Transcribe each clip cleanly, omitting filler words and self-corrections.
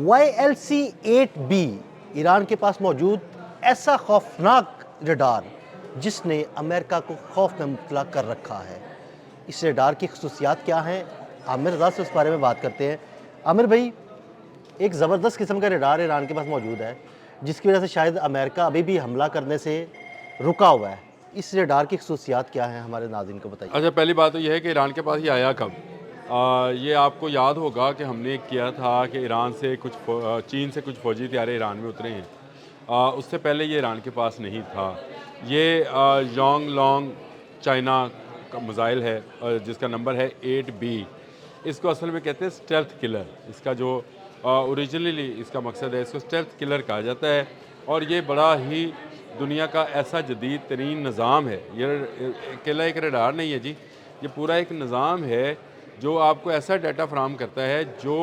YLC-8B Iran के पास मौजूद ऐसा खौफनाक रडार जिसने अमेरिका को खौफ में मुब्तला कर रखा है। इस रडार की खसूसियात क्या हैं, आमिर रज़ा से उस बारे में बात करते हैं। आमिर भाई, एक ज़बरदस्त किस्म का रडार ईरान के पास मौजूद है जिसकी वजह से शायद अमेरिका अभी भी हमला करने से रुका हुआ है। इस रडार की खसूसियात क्या हैं, हमारे नाज़रीन को बताइए। अच्छा, पहली बात तो यह है कि ईरान के पास ये आया कब। ये आपको याद होगा कि हमने किया था कि ईरान से कुछ चीन से कुछ फ़ौजी तैयारे ईरान में उतरे हैं। उससे पहले ये ईरान के पास नहीं था। ये योंग लॉन्ग चाइना का मिसाइल है जिसका नंबर है 8B। इसको असल में कहते हैं स्टेल्थ किलर। इसका जो ओरिजिनली इसका मकसद है, इसको स्टेल्थ किलर कहा जाता है। और ये बड़ा ही दुनिया का ऐसा जदीद तरीन निज़ाम है। ये अकेला एक रडार नहीं है जी, ये पूरा एक निज़ाम है जो आपको ऐसा डाटा फराहम करता है जो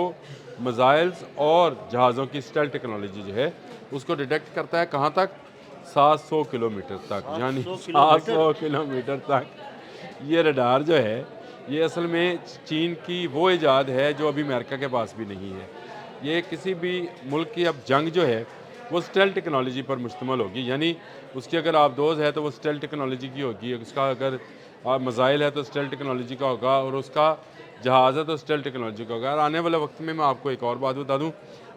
मिसाइल्स और जहाज़ों की स्टेल्थ टेक्नोलॉजी जो है उसको डिटेक्ट करता है। कहाँ तक? 700 किलोमीटर तक, यानी 700 किलोमीटर तक ये रडार जो है ये असल में चीन की वो ईजाद है जो अभी अमेरिका के पास भी नहीं है। ये किसी भी मुल्क की अब जंग जो है वो स्टेल्थ टेक्नोलॉजी पर मुश्तमिल होगी, यानी उसकी अगर आबदोज़ है तो वो स्टेल्थ टेक्नोलॉजी की होगी, उसका अगर मिसाइल है तो स्टेल्थ टेक्नोलॉजी का होगा, और उसका जहाज़ है तो स्टेल्थ टेक्नोलॉजी का होगा। और आने वाले वक्त में मैं आपको एक और बात बता दूँ,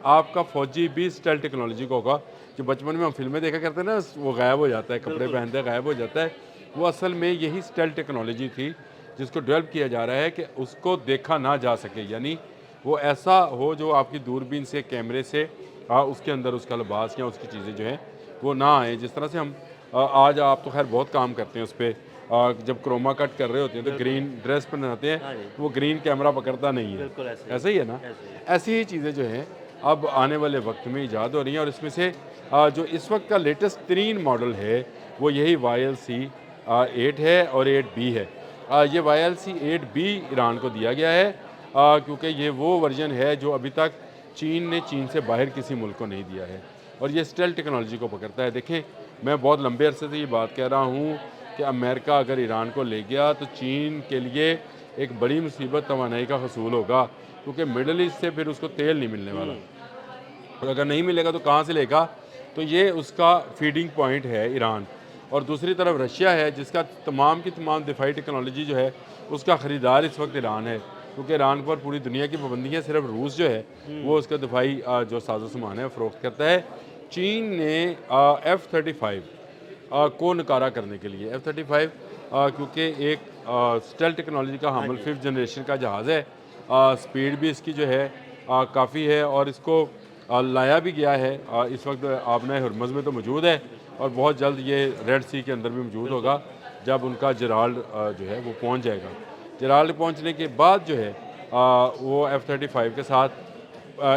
आपका फ़ौजी भी स्टेल्थ टेक्नोलॉजी का होगा। जो बचपन में हम फिल्में देखा करते हैं ना, वो गायब हो जाता है, कपड़े पहनते हैं गायब हो जाता है, वो असल में यही स्टेल्थ टेक्नोलॉजी थी जिसको डेवलप किया जा रहा है कि उसको देखा ना जा सके, यानी वो ऐसा हो जो आपकी दूरबीन से, कैमरे से उसके अंदर उसका लिबास या उसकी चीज़ें जो हैं वो ना आए। जिस तरह से हम आज आप तो खैर बहुत काम करते हैं उस पर, जब क्रोमा कट कर रहे होते हैं तो ग्रीन ड्रेस पहनाते हैं, वो ग्रीन कैमरा पकड़ता नहीं है, ऐसा ही है ना। ऐसी ही चीज़ें जो हैं अब आने वाले वक्त में ईजाद हो रही हैं, और इसमें से जो इस वक्त का लेटेस्ट तरीन मॉडल है वो यही YLC-8 है और 8B है। ये YLC-8B ईरान को दिया गया है क्योंकि ये वो वर्जन है जो अभी तक चीन से बाहर किसी मुल्क को नहीं दिया है, और ये स्टेल्थ टेक्नोलॉजी को पकड़ता है। देखें, मैं बहुत लंबे अरसे से ये बात कह रहा हूँ कि अमेरिका अगर ईरान को ले गया तो चीन के लिए एक बड़ी मुसीबत तवानाई का हसूल होगा, क्योंकि मिडल ईस्ट से फिर उसको तेल नहीं मिलने वाला, और अगर नहीं मिलेगा तो कहाँ से लेगा। तो ये उसका फीडिंग पॉइंट है ईरान। और दूसरी तरफ रशिया है जिसका तमाम की तमाम दिफाई टेक्नोलॉजी जो है उसका ख़रीदार इस वक्त ईरान है, क्योंकि ईरान पर पूरी दुनिया की पाबंदी है, सिर्फ रूस जो है वो उसका दिफाई जो साजो सामान है फ़रोख्त करता है। चीन ने F-35 को नकारा करने के लिए F-35 क्योंकि एक स्टेल्थ टेक्नोलॉजी का हामिल 5th जनरेशन का जहाज़ है, स्पीड भी इसकी जो है काफ़ी है, और इसको लाया भी गया है। इस वक्त आबना हुर्मुज़ में तो मौजूद है, और बहुत जल्द ये रेड सी के अंदर भी मौजूद होगा जब उनका जराल्ड जो है वो पहुंच जाएगा। जराल्ड पहुंचने के बाद जो है वो F-35 के साथ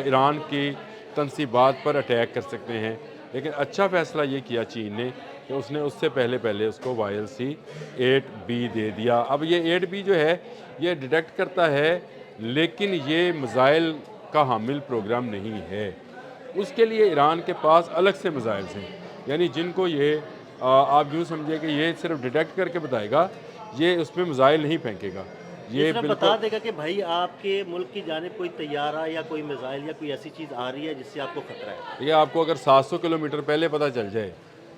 ईरान की तनसीबात पर अटैक कर सकते हैं। लेकिन अच्छा फ़ैसला ये किया चीन ने कि उसने उससे पहले उसको YLC-8B दे दिया। अब ये 8B जो है ये डिटेक्ट करता है, लेकिन ये मिसाइल का हामिल प्रोग्राम नहीं है। उसके लिए ईरान के पास अलग से मिसाइल्स हैं, यानी जिनको ये आप यूँ समझिए कि ये सिर्फ डिटेक्ट करके बताएगा, ये उसमें मिसाइल नहीं फेंकेगा। ये सिर्फ बता देगा कि भाई आपके मुल्क की जानिब कोई तैयारा या कोई मिसाइल या कोई ऐसी चीज़ आ रही है जिससे आपको खतरा है। ये आपको अगर 700 किलोमीटर पहले पता चल जाए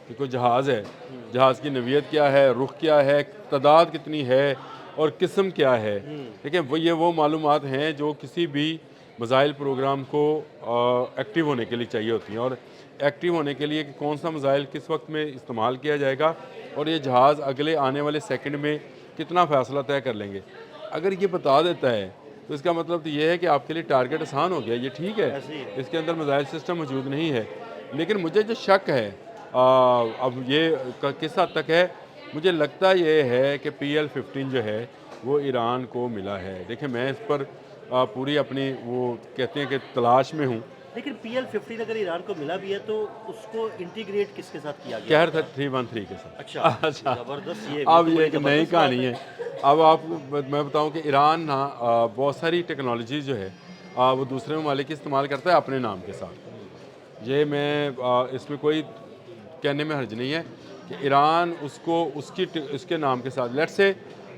कि कोई जहाज़ है, जहाज़ की नवीयत क्या है, रुख क्या है, तादाद कितनी है और किस्म क्या है, देखिए वो मालूमात हैं जो किसी भी मिसाइल प्रोग्राम को एक्टिव होने के लिए चाहिए होती हैं। और एक्टिव होने के लिए कि कौन सा मिसाइल किस वक्त में इस्तेमाल किया जाएगा, और ये जहाज़ अगले आने वाले सेकंड में कितना फ़ैसला तय कर लेंगे। अगर ये बता देता है तो इसका मतलब तो ये है कि आपके लिए टारगेट आसान हो गया। ये ठीक है, इसके अंदर मिसाइल सिस्टम मौजूद नहीं है, लेकिन मुझे जो शक है अब ये किस हद तक है, मुझे लगता ये है कि PL-15 जो है वो ईरान को मिला है। देखिए, मैं इस पर पूरी अपनी वो कहते हैं कि तलाश में हूँ। लेकिन PL-15 अगर ईरान को मिला भी है तो उसको इंटीग्रेट किसके साथ किया गया? कहर 313 के साथ। अच्छा, ज़बरदस्त। ये अब तो ये एक नई कहानी है। अब आपको मैं बताऊं कि ईरान ना बहुत सारी टेक्नोलॉजी जो है वो दूसरे ममालिक इस्तेमाल करता है अपने नाम के साथ। ये मैं इसमें कोई कहने में हर्ज नहीं है कि ईरान उसको उसके नाम के साथ, लेट्स से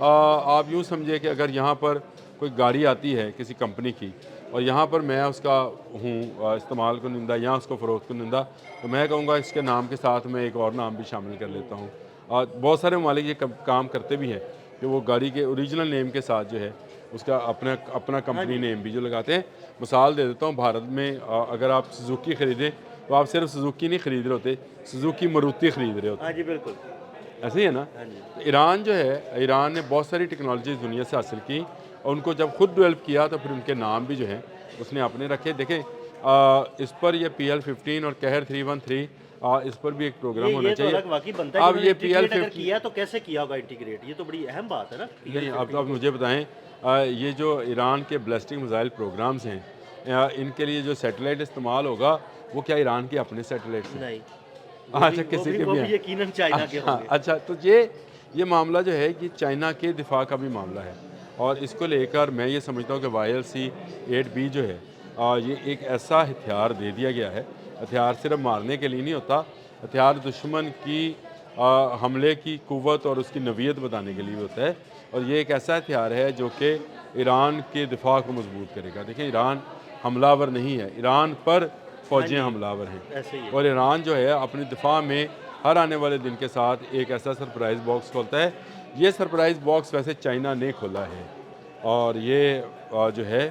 आप यूँ समझिए कि अगर यहाँ पर कोई गाड़ी आती है किसी कंपनी की, और यहाँ पर मैं उसका हूँ इस्तेमाल कुनिंदा या उसको फ़रोख्त कुनिंदा, तो मैं कहूँगा इसके नाम के साथ मैं एक और नाम भी शामिल कर लेता हूँ। बहुत सारे ममालिक ये काम करते भी हैं कि वो गाड़ी के ओरिजिनल नेम के साथ जो है उसका अपना अपना कंपनी नेम भी जो लगाते हैं। मिसाल दे देता हूँ, भारत में अगर आप सुजुकी ख़रीदें तो आप सिर्फ सुजुकी नहीं ख़रीद रहे होते, सुजुकी मारुति ख़रीद रहे होते। हाँ जी, बिल्कुल। ऐसे ही है ना। तो ईरान जो है, ईरान ने बहुत सारी टेक्नोलॉजी दुनिया से हासिल की और उनको जब खुद डेवलप किया तो फिर उनके नाम भी जो हैं उसने अपने रखे। देखें इस पर ये PL-15 और कहर 313 इस पर भी एक प्रोग्राम होना ये तो चाहिए। अलग वाकई बनता है अब कि ये इंटीग्रेट अगर PL-15 किया तो कैसे किया होगा इंटीग्रेट, ये तो बड़ी अहम बात है ना। नहीं, अब मुझे बताएं, ये जो ईरान के बैलिस्टिक मिसाइल प्रोग्राम्स हैं, इनके लिए जो सैटेलाइट इस्तेमाल होगा वो क्या ईरान के अपने सैटेलाइट से? नहीं, अच्छा, किसी के वो भी भी हैं। यकीनन चाइना के अच्छा, होंगे। अच्छा, तो ये मामला जो है कि चाइना के दिफा का भी मामला है और इसको लेकर मैं ये समझता हूँ कि YLC-8B जो है, ये एक ऐसा हथियार दे दिया गया है। हथियार सिर्फ मारने के लिए नहीं होता, हथियार दुश्मन की हमले की कुव्वत और उसकी नवीयत बताने के लिए भी होता है। और ये एक ऐसा हथियार है जो कि ईरान के दिफा को मजबूत करेगा। देखिए, ईरान हमलावर नहीं है, ईरान पर फ़ौजियाँ हमलावर हैं। ऐसे ही है। और ईरान जो है अपने दिफा में हर आने वाले दिन के साथ एक ऐसा सरप्राइज़ बॉक्स खोलता है। ये सरप्राइज़ बॉक्स वैसे चाइना ने खोला है और ये जो है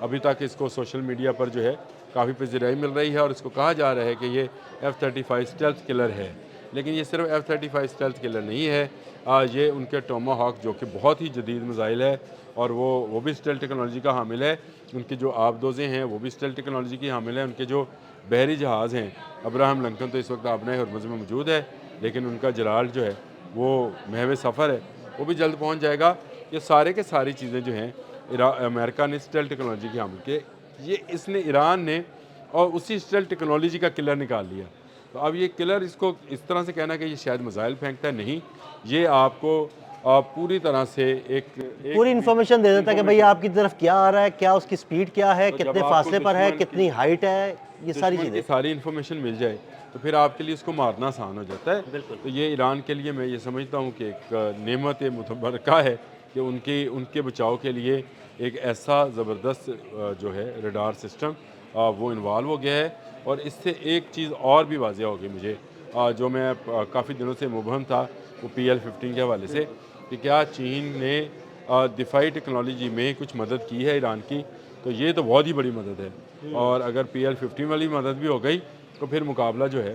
अभी तक इसको सोशल मीडिया पर जो है काफ़ी पज़ीराई मिल रही है और इसको कहा जा रहा है कि ये F-35 स्टेल्थ किलर है। लेकिन ये सिर्फ F-35 स्टेल्थ किलर नहीं है, ये उनके टोमाहॉक जो कि बहुत ही जदीद मिसाइल है और वो भी स्टेल्थ टेक्नोलॉजी का हामिल है। उनकी जो आबदोज़ें हैं वो भी स्टेल्थ टेक्नोलॉजी की हामिल है। उनके जो बहरी जहाज़ हैं, अब्राहम लिंकन तो इस वक्त आबना हरमुज़ में मौजूद है, लेकिन उनका जराल्ड जो है वो महवे सफ़र है, वो भी जल्द पहुँच जाएगा। ये सारे के सारी चीज़ें जो हैं अमेरिका ने स्टेल्थ टेक्नोलॉजी की हामिल की, ये इसने ईरान ने और उसी स्टेल्थ टेक्नोलॉजी का किलर निकाल लिया। तो अब ये किलर, इसको इस तरह से कहना कि ये शायद मिसाइल फेंकता है, नहीं, ये आपको पूरी तरह से एक पूरी इन्फॉर्मेशन दे देता है कि भाई आपकी तरफ क्या आ रहा है, क्या उसकी स्पीड क्या है, तो कितने जब फासले आपको पर है, दुश्मन कितनी हाइट है, ये सारी दुश्मन की चीज़ें। सारी इन्फॉर्मेशन मिल जाए तो फिर आपके लिए उसको मारना आसान हो जाता है। बिल्कुल। तो ये ईरान के लिए मैं ये समझता हूँ कि एक नेमत मुतबरका है कि उनके बचाव के लिए एक ऐसा ज़बरदस्त जो है रडार सिस्टम वो इन्वॉल्व हो गया है। और इससे एक चीज़ और भी वाज़िया हो गई मुझे, जो मैं काफ़ी दिनों से मुबहम था, वो PL-15 के हवाले से, कि क्या चीन ने दिफाई टेक्नोलॉजी में कुछ मदद की है ईरान की, तो ये तो बहुत ही बड़ी मदद है। और अगर PL-15 वाली मदद भी हो गई तो फिर मुकाबला जो है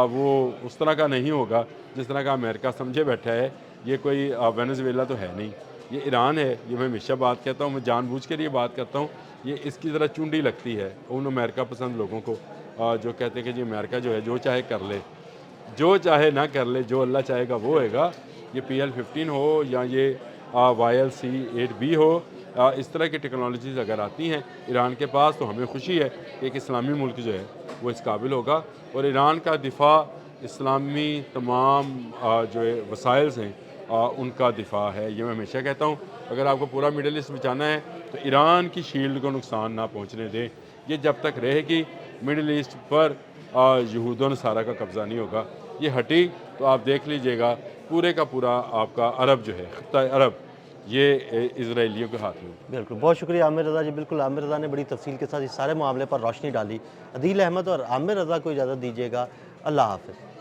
वो उस तरह का नहीं होगा जिस तरह का अमेरिका समझे बैठा है। ये कोई वेनेजुएला तो है नहीं, ये ईरान है। ये मैं हमेशा बात कहता हूँ, मैं जानबूझ कर ये बात करता हूँ, ये इसकी ज़रा चुंडी लगती है उन अमेरिका पसंद लोगों को जो कहते हैं कि जी अमेरिका जो है जो चाहे कर ले, जो चाहे ना कर ले, जो अल्लाह चाहेगा वो होएगा। ये PL-15 हो या ये YLC-8B हो, इस तरह की टेक्नोलॉजीज़ अगर आती हैं ईरान के पास तो हमें खुशी है कि एक इस्लामी मुल्क जो है वो इस काबिल होगा। और ईरान का दिफा इस्लामी तमाम जो है वसाइल्स हैं उनका दिफा है। ये मैं हमेशा कहता हूँ, अगर आपको पूरा मिडल ईस्ट बचाना है तो ईरान की शील्ड को नुकसान ना पहुँचने दें। ये जब तक रहेगी मिडल ईस्ट पर यहूद नसारा का कब्ज़ा नहीं होगा। ये हटी तो आप देख लीजिएगा पूरे का पूरा आपका अरब जो है, खित्ता अरब, ये इजराइलियों के हाथ में। बिल्कुल, बहुत शुक्रिया आमिर रज़ा जी। बिल्कुल, आमिर रज़ा ने बड़ी तफसील के साथ इस सारे मामले पर रोशनी डाली। अदील अहमद और आमिर रज़ा को इजाज़त दीजिएगा। अल्लाह हाफ़िज़।